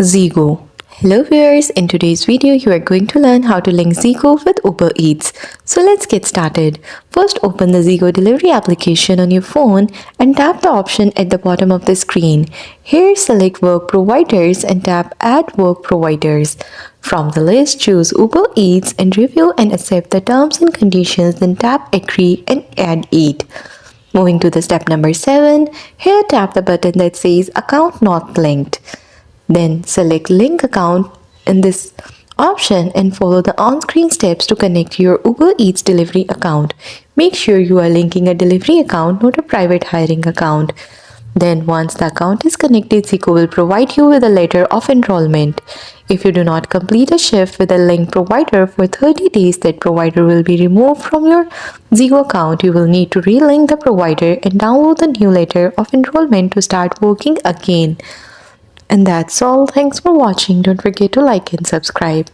Zego. Hello viewers, in today's video you are going to learn how to link Zego with Uber Eats. So let's get started. First open the Zego delivery application on your phone and tap the option at the bottom of the screen. Here select work providers and tap add work providers. From the list choose Uber Eats and review and accept the terms and conditions, then tap agree and add it. Moving to the step number 7, here tap the button that says account not linked. Then select link account in this option and follow the on-screen steps to connect your Uber Eats delivery account. Make sure you are linking a delivery account, not a private hiring account. Then once the account is connected, Zego will provide you with a letter of enrollment. If you do not complete a shift with a link provider for 30 days, that provider will be removed from your Zego account. You will need to relink the provider and download the new letter of enrollment to start working again. And that's all. Thanks for watching. Don't forget to like and subscribe.